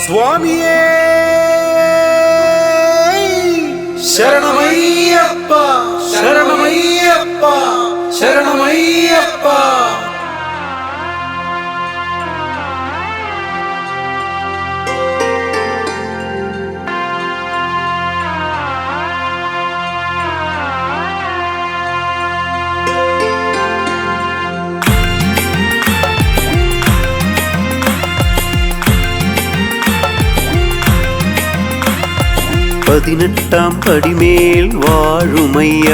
സ്വാമിയേ ശരണമയ്യപ്പ ശരണമയ്യപ്പ ശരണമയ്യപ്പ. പതിനെട്ടാം പടിമേൽ വാഴുമയ്യ,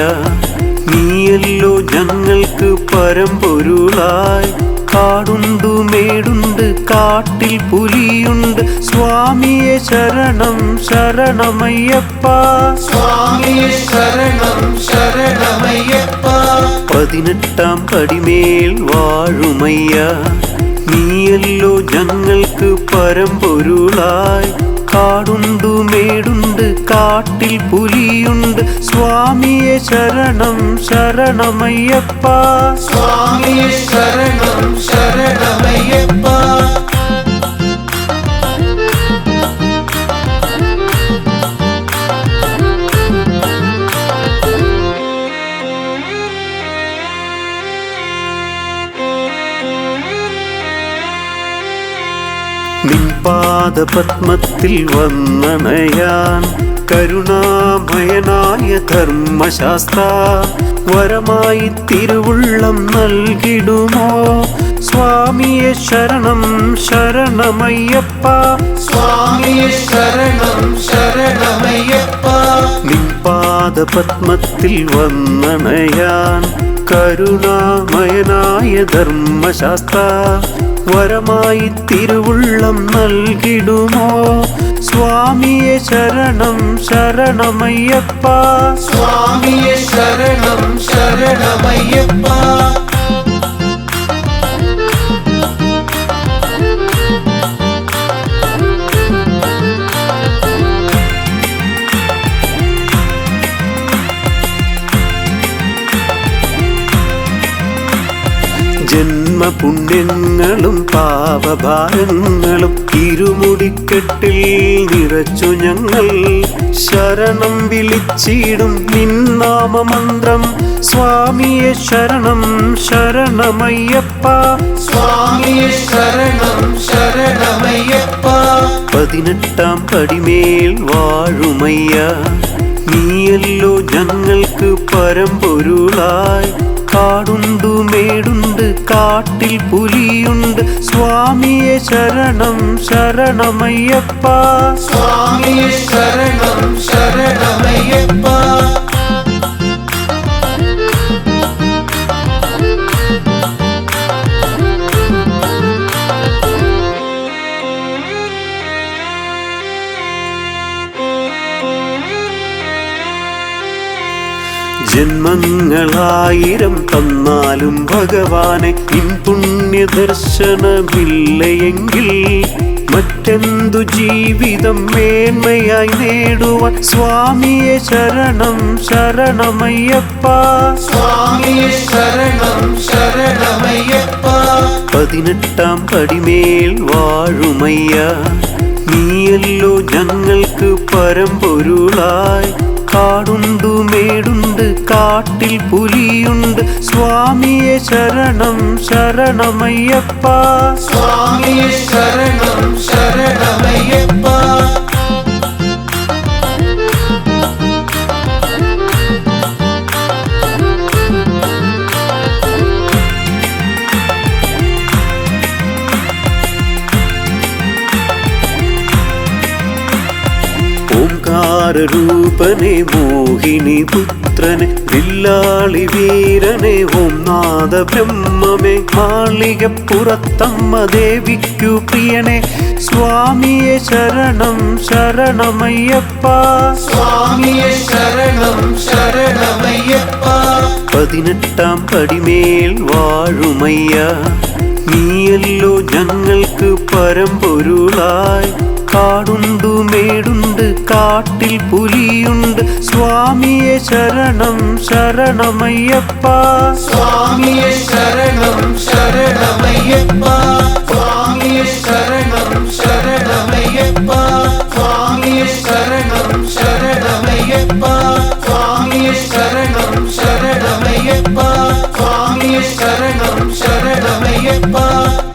നീയല്ലോ ഞങ്ങൾക്ക് പരമ്പൊരുളായി. കാടുണ്ടു മേടുണ്ട് കാട്ടിൽ പുലിയുണ്ട്, സ്വാമിയെ ശരണം ശരണമയ്യപ്പ. സ്വാമിയെ ശരണം ശരണമയ്യപ്പ. പതിനെട്ടാം പടിമേൽ വാഴുമയ്യ, നീയല്ലോ ഞങ്ങൾക്ക് പരമ്പൊരുളായി. കാടുണ്ടു മേടുണ്ട് കാട്ടിൽ പുലിയുണ്ട്, സ്വാമിയെ ശരണം ശരണമയ്യപ്പ. സ്വാമിയെ ശരണം ശരണമയ്യപ്പ. നിൻപാദപത്മത്തിൽ വന്നണയാൻ കരുണാമയനായ ധർമ്മശാസ്ത്ര, വരമായി തിരുവുള്ളം നൽകിടുമോ? സ്വാമിയെ ശരണം ശരണമയ്യപ്പ. സ്വാമിയെ ശരണം ശരണമയ്യപ്പ. നിൻപാദപത്മത്തിൽ വന്നണയാൻ കരുണാമയനായ ധർമ്മശാസ്ത്ര, വരമായി തിരുവുള്ളം നൽകിടുമോ? സ്വാമിയെ ശരണം ശരണമയ്യപ്പ. സ്വാമിയെ ശരണം ശരണമയ്യപ്പ. ജന്മപുണ്യങ്ങളും പാപഭാരങ്ങളും ഇരുമുടിക്കെട്ടിൽ നിറച്ചു ഞങ്ങൾ. ശരണം വിളിച്ചിടും നിന്നാമമന്ത്രം, സ്വാമിയെ ശരണം ശരണമയ്യപ്പ. സ്വാമിയെ ശരണം ശരണമയ്യപ്പ. പതിനെട്ടാം പടിമേൽ വാഴുമയ്യ, നീയല്ലോ ഞങ്ങൾക്ക് പരമ്പൊരുളായി. കാടുണ്ടു മേടുണ്ട് കാട്ടിൽ പുലിയുണ്ട്, സ്വാമിയെ ശരണം ശരണമയ്യപ്പ. സ്വാമിയെ ശരണം ശരണമയ്യപ്പ. ജന്മങ്ങളായിരം തന്നാലും ഭഗവാനെ നിൻ പുണ്യദർശനമില്ലയെങ്കിൽ മറ്റെന്തു ജീവിതം മേന്മയായി നേടുവാൻ? സ്വാമിയെ ശരണം ശരണമയ്യപ്പ. സ്വാമിയെ ശരണം ശരണമയ്യപ്പ. പതിനെട്ടാം പടിമേൽ വാഴുമയ്യ, നീയല്ലോ ഞങ്ങൾക്ക് പരമ്പൊരുളായി. കാടുണ്ടു മേടുണ്ട് കാട്ടിൽ പുലിയുണ്ട്, സ്വാമിയെ ശരണം ശരണമയ്യപ്പ. സ്വാമിയെ ശരണം ശരണമയ്യപ്പ. ഓംകാരൂപനെ മോഹിനി പുത്രനെ വില്ലാളി വീരനെ ഓം നാദ ബ്രഹ്മമേ, മാളികപ്പുറത്തമ്മ ദേവിക്കു പ്രിയനെ, സ്വാമിയെ ശരണം ശരണമയ്യപ്പ. സ്വാമിയെ ശരണം ശരണമയ്യപ്പ. പതിനെട്ടാം പടിമേൽ വാഴുമയ്യ, നീയല്ലോ ഞങ്ങൾക്ക് പരമ്പൊരുളായി. കാടുണ്ടു മേടുണ്ട് കാട്ടിൽ പുലിയുണ്ട്, സ്വാമിയെ ശരണം ശരണമയ്യപ്പ. സ്വാമിയെ ശരണം ശരണമയ്യപ്പ. സ്വാമിയെ ശരണം ശരണമയ്യപ്പ. സ്വാമിയയ്യപ്പ